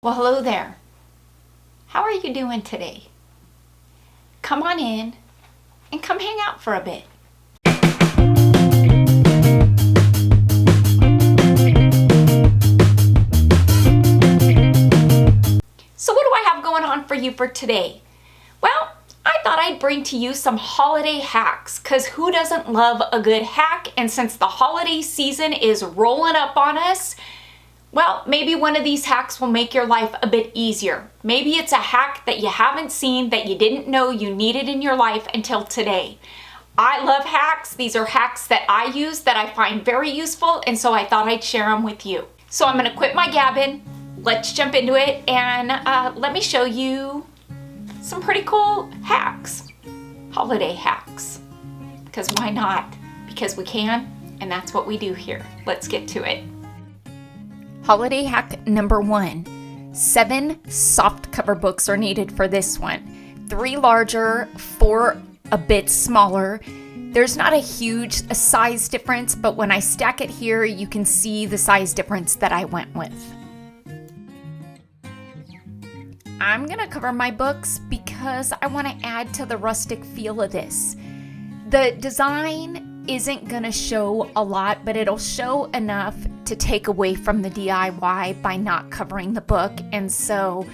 Well, hello there. How are you doing today? Come on in and come hang out for a bit. So what do I have going on for you for today? Well, I thought I'd bring to you some holiday hacks, because who doesn't love a good hack? And since the holiday season is rolling up on us, well, maybe one of these hacks will make your life a bit easier. Maybe it's a hack that you haven't seen, that you didn't know you needed in your life until today. I love hacks. These are hacks that I use that I find very useful, and so I thought I'd share them with you. So I'm gonna quit my gabbing. Let's jump into it, and let me show you some pretty cool hacks. Holiday hacks. Because why not? Because we can, and that's what we do here. Let's get to it. Holiday hack number 1. 7 soft cover books are needed for this one. 3 larger, 4 a bit smaller. There's not a huge size difference, but when I stack it here, you can see the size difference that I went with. I'm gonna cover my books because I want to add to the rustic feel of this. The design isn't gonna show a lot, but it'll show enough to take away from the DIY by not covering the book, and so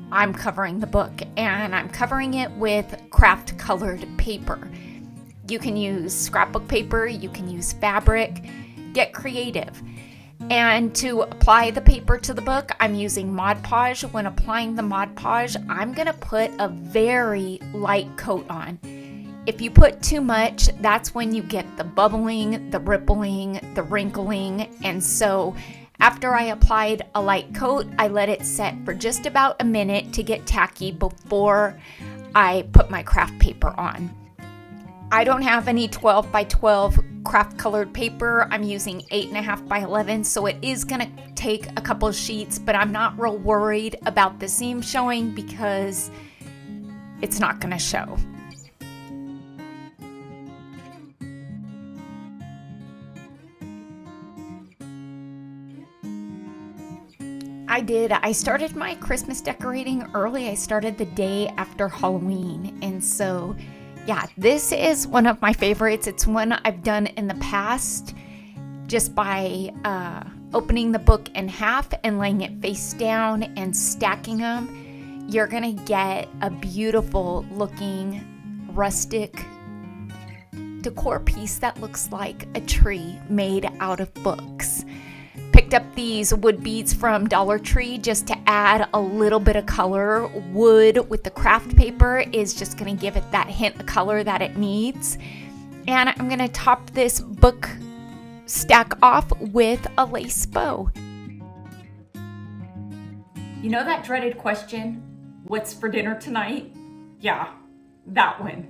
I'm covering the book, and I'm covering it with craft colored paper. You can use scrapbook paper, you can use fabric, get creative. And to apply the paper to the book, I'm using Mod Podge. When applying the Mod Podge, I'm gonna put a very light coat on. If you put too much, that's when you get the bubbling, the rippling, the wrinkling. And so after I applied a light coat, I let it set for just about a minute to get tacky before I put my craft paper on. I don't have any 12 by 12 craft colored paper. I'm using 8.5 by 11, so it is gonna take a couple of sheets, but I'm not real worried about the seam showing because it's not gonna show. I started my Christmas decorating early. I started the day after Halloween. And so, yeah, this is one of my favorites. It's one I've done in the past just by opening the book in half and laying it face down and stacking them. You're gonna get a beautiful looking rustic decor piece that looks like a tree made out of books. Picked up these wood beads from Dollar Tree just to add a little bit of color. Wood with the craft paper is just going to give it that hint of color that it needs. And I'm going to top this book stack off with a lace bow. You know that dreaded question, what's for dinner tonight? Yeah, that one.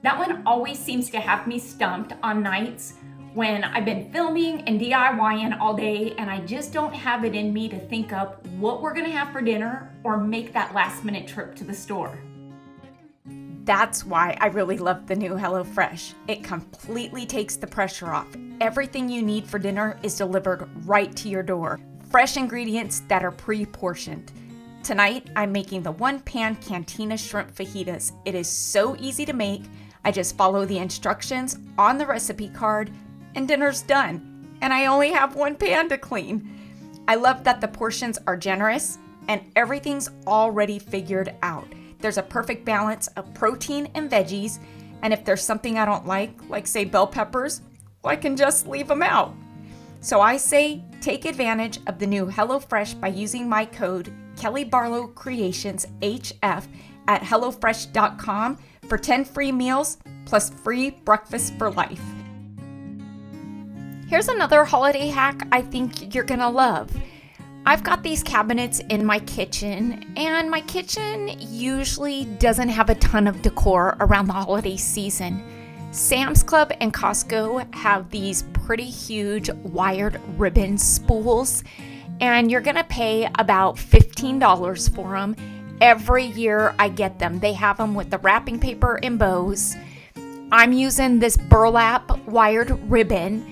That one always seems to have me stumped on nights when I've been filming and DIYing all day and I just don't have it in me to think up what we're gonna have for dinner or make that last minute trip to the store. That's why I really love the new HelloFresh. It completely takes the pressure off. Everything you need for dinner is delivered right to your door. Fresh ingredients that are pre-portioned. Tonight, I'm making the one-pan Cantina shrimp fajitas. It is so easy to make. I just follow the instructions on the recipe card and dinner's done, and I only have one pan to clean. I love that the portions are generous and everything's already figured out. There's a perfect balance of protein and veggies, and if there's something I don't like say bell peppers, well, I can just leave them out. So I say take advantage of the new HelloFresh by using my code KellyBarlowCreationsHF at HelloFresh.com for 10 free meals plus free breakfast for life. Here's another holiday hack I think you're gonna love. I've got these cabinets in my kitchen, and my kitchen usually doesn't have a ton of decor around the holiday season. Sam's Club and Costco have these pretty huge wired ribbon spools, and you're gonna pay about $15 for them. Every year I get them. They have them with the wrapping paper and bows. I'm using this burlap wired ribbon.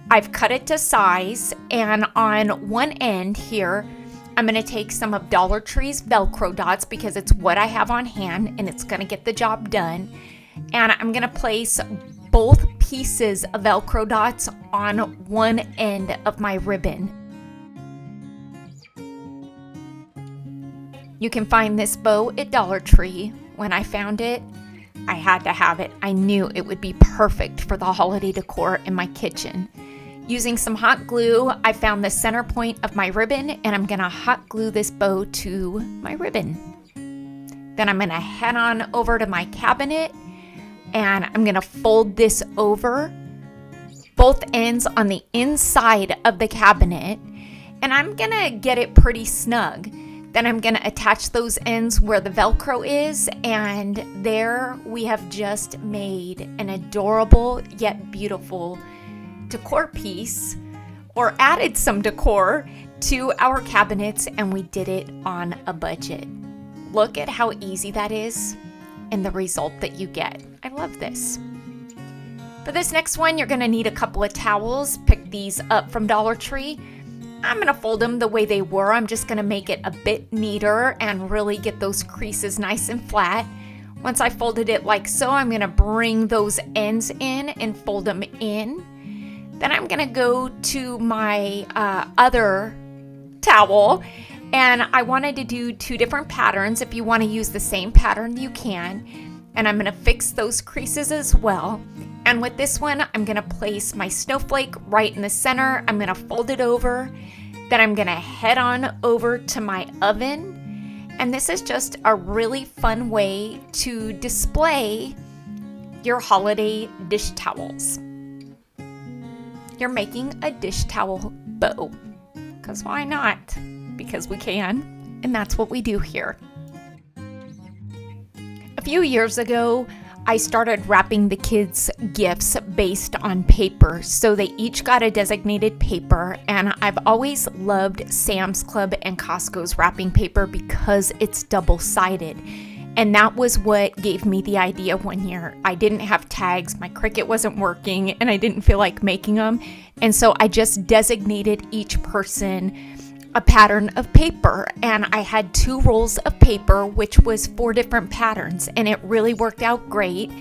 I've cut it to size, and on one end here, I'm going to take some of Dollar Tree's Velcro dots because it's what I have on hand and it's going to get the job done. And I'm going to place both pieces of Velcro dots on one end of my ribbon. You can find this bow at Dollar Tree. When I found it, I had to have it. I knew it would be perfect for the holiday decor in my kitchen. Using some hot glue, I found the center point of my ribbon and I'm gonna hot glue this bow to my ribbon. Then I'm gonna head on over to my cabinet and I'm gonna fold this over, both ends on the inside of the cabinet, and I'm gonna get it pretty snug. Then I'm gonna attach those ends where the Velcro is, and there we have just made an adorable yet beautiful decor piece, or added some decor to our cabinets, and we did it on a budget. Look at how easy that is and the result that you get. I love this. For this next one, you're gonna need a couple of towels. Pick these up from Dollar Tree. I'm gonna fold them the way they were. I'm just gonna make it a bit neater and really get those creases nice and flat. Once I folded it like so, I'm gonna bring those ends in and fold them in. Then I'm gonna go to my other towel, and I wanted to do two different patterns. If you wanna use the same pattern, you can. And I'm gonna fix those creases as well. And with this one, I'm gonna place my snowflake right in the center. I'm gonna fold it over. Then I'm gonna head on over to my oven. And this is just a really fun way to display your holiday dish towels. You're making a dish towel bow. Because why not? Because we can, and that's what we do here. A few years ago, I started wrapping the kids' gifts based on paper. So they each got a designated paper, and I've always loved Sam's Club and Costco's wrapping paper because it's double-sided. And that was what gave me the idea one year. I didn't have tags, my Cricut wasn't working, and I didn't feel like making them. And so I just designated each person a pattern of paper, and I had 2 rolls of paper, which was 4 different patterns, and it really worked out great.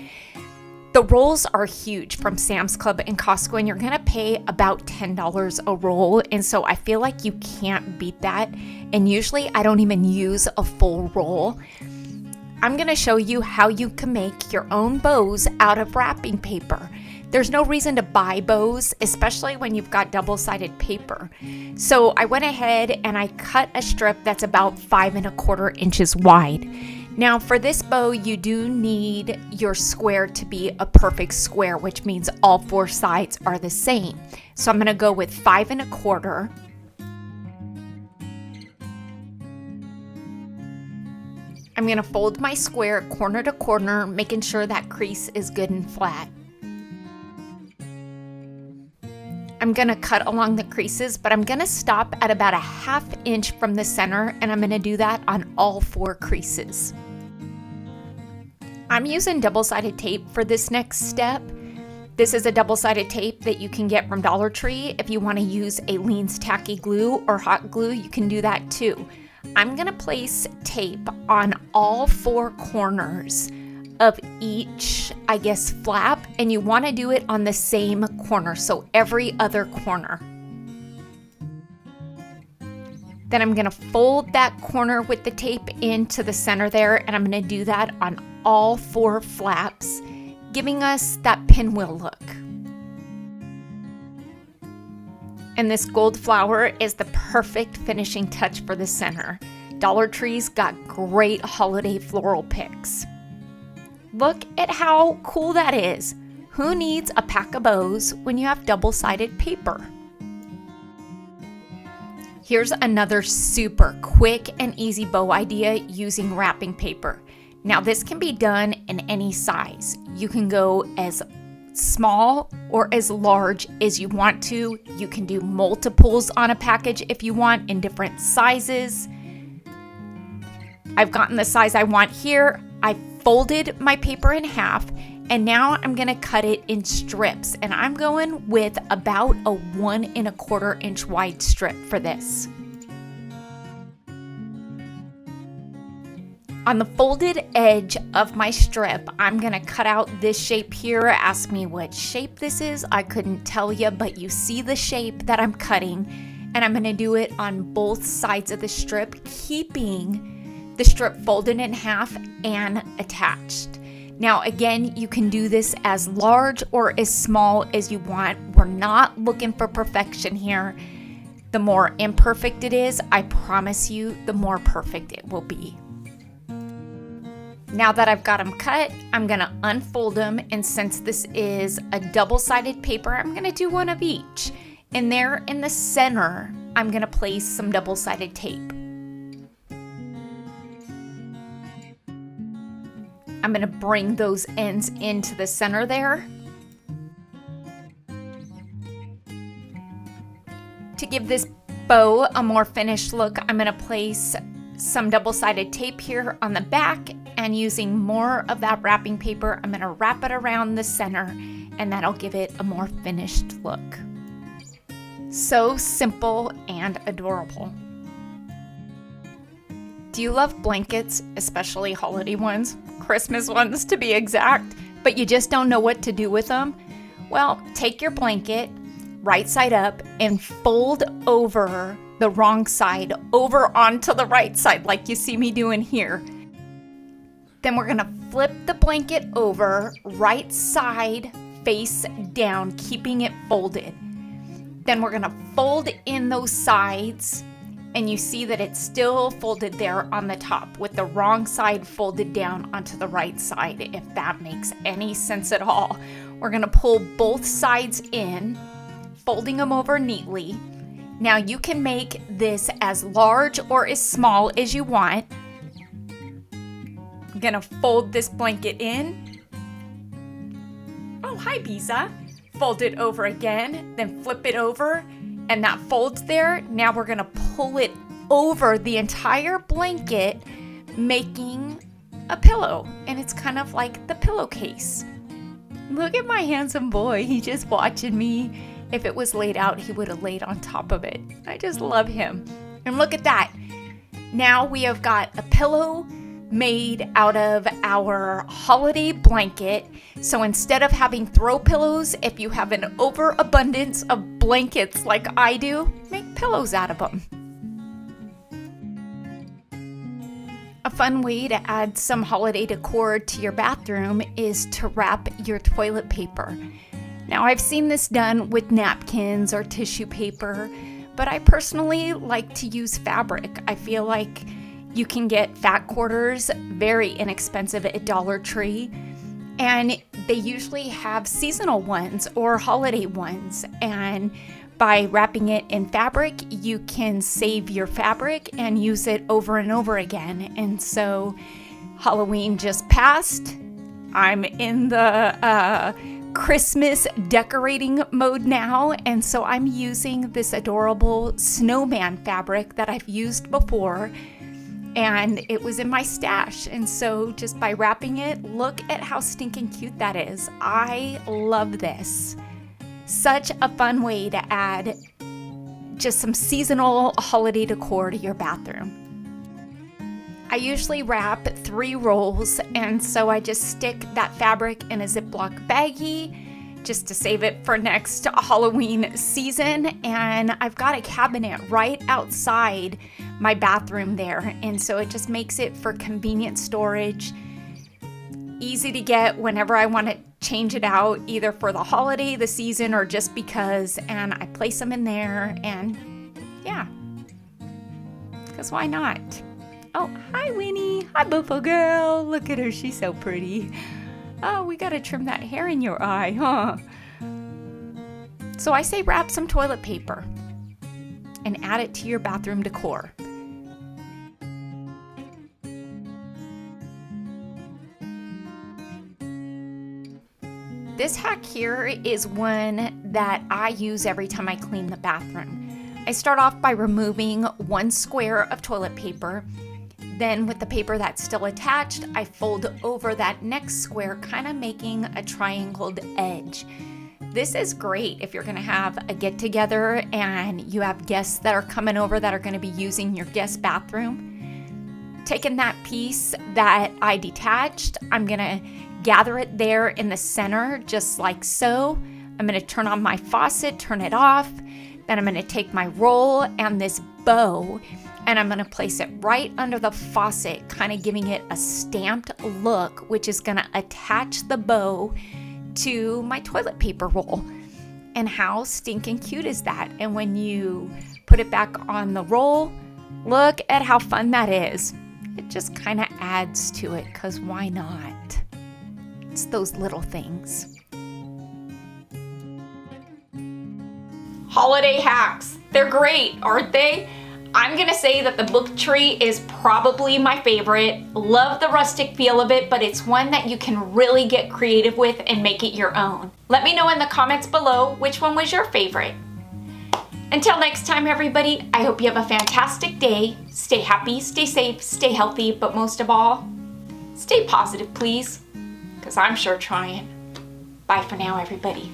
The rolls are huge from Sam's Club and Costco, and you're gonna pay about $10 a roll, and so I feel like you can't beat that. And usually I don't even use a full roll. I'm gonna show you how you can make your own bows out of wrapping paper. There's no reason to buy bows, especially when you've got double-sided paper. So I went ahead and I cut a strip that's about 5 1/4 inches wide. Now for this bow, you do need your square to be a perfect square, which means all 4 sides are the same. So I'm gonna go with 5 1/4. I'm gonna fold my square corner to corner, making sure that crease is good and flat. I'm gonna cut along the creases, but I'm gonna stop at about a 1/2 inch from the center, and I'm gonna do that on all 4 creases. I'm using double-sided tape for this next step. This is a double-sided tape that you can get from Dollar Tree. If you wanna use a Lean's tacky glue or hot glue, you can do that too. I'm gonna place tape on all 4 corners of each, I guess, flap, and you want to do it on the same corner, so every other corner. Then I'm going to fold that corner with the tape into the center there, and I'm going to do that on all 4 flaps, giving us that pinwheel look. And this gold flower is the perfect finishing touch for the center. Dollar Tree's got great holiday floral picks. Look at how cool that is. Who needs a pack of bows when you have double-sided paper? Here's another super quick and easy bow idea using wrapping paper. Now this can be done in any size. You can go as small or as large as you want to. You can do multiples on a package if you want in different sizes. I've gotten the size I want here. I folded my paper in half, and now I'm gonna cut it in strips, and I'm going with about a 1 1/4 inch wide strip for this. On the folded edge of my strip, I'm gonna cut out this shape here. Ask me what shape this is. I couldn't tell you, but you see the shape that I'm cutting, and I'm gonna do it on both sides of the strip, keeping the strip folded in half and attached. Now, again, you can do this as large or as small as you want. We're not looking for perfection here. The more imperfect it is, I promise you, the more perfect it will be. Now that I've got them cut, I'm gonna unfold them, and since this is a double-sided paper, I'm gonna do one of each. And there in the center, I'm gonna place some double-sided tape. I'm gonna bring those ends into the center there. To give this bow a more finished look, I'm gonna place some double-sided tape here on the back, and using more of that wrapping paper, I'm gonna wrap it around the center, and that'll give it a more finished look. So simple and adorable. Do you love blankets, especially holiday ones, Christmas ones to be exact, but you just don't know what to do with them? Well, take your blanket, right side up, and fold over the wrong side over onto the right side like you see me doing here. Then we're gonna flip the blanket over, right side face down, keeping it folded. Then we're gonna fold in those sides, and you see that it's still folded there on the top with the wrong side folded down onto the right side, if that makes any sense at all. We're gonna pull both sides in, folding them over neatly. Now you can make this as large or as small as you want. I'm gonna fold this blanket in. Oh, hi, Bisa. Fold it over again, then flip it over, and that folds there. Now we're gonna pull it over the entire blanket, making a pillow, and it's kind of like the pillowcase. Look at my handsome boy. He's just watching me. If it was laid out, he would have laid on top of it. I just love him. And look at that. Now we have got a pillow made out of our holiday blanket. So instead of having throw pillows, if you have an overabundance of blankets like I do, make pillows out of them. A fun way to add some holiday decor to your bathroom is to wrap your toilet paper. Now, I've seen this done with napkins or tissue paper, but I personally like to use fabric. I feel like you can get fat quarters very inexpensive at Dollar Tree, and they usually have seasonal ones or holiday ones. And by wrapping it in fabric, you can save your fabric and use it over and over again. And so Halloween just passed. I'm in the Christmas decorating mode now, and so I'm using this adorable snowman fabric that I've used before, and it was in my stash. And so just by wrapping it, look at how stinking cute that is. I love this. Such a fun way to add just some seasonal holiday decor to your bathroom. I usually wrap 3 rolls, and so I just stick that fabric in a Ziploc baggie just to save it for next Halloween season. And I've got a cabinet right outside my bathroom there, and so it just makes it for convenient storage, easy to get whenever I want to change it out, either for the holiday, the season, or just because. And I place them in there, and yeah, because why not? Oh, hi, Winnie. Hi, Buffalo girl. Look at her. She's so pretty. Oh, we got to trim that hair in your eye, huh? So I say wrap some toilet paper and add it to your bathroom decor. This hack here is one that I use every time I clean the bathroom. I start off by removing 1 square of toilet paper. Then with the paper that's still attached, I fold over that next square, kind of making a triangled edge. This is great if you're gonna have a get together and you have guests that are coming over that are gonna be using your guest bathroom. taking that piece that I detached, I'm gonna gather it there in the center, just like so. I'm gonna turn on my faucet, turn it off. Then I'm gonna take my roll and this bow, and I'm gonna place it right under the faucet, kind of giving it a stamped look, which is gonna attach the bow to my toilet paper roll. And how stinking cute is that? And when you put it back on the roll, look at how fun that is. It just kind of adds to it, because why not? It's those little things. Holiday hacks. They're great, aren't they? I'm gonna say that the book tree is probably my favorite. Love the rustic feel of it, but it's one that you can really get creative with and make it your own. Let me know in the comments below which one was your favorite. Until next time, everybody, I hope you have a fantastic day. Stay happy, stay safe, stay healthy, but most of all, stay positive, please, because I'm sure trying. Bye for now, everybody.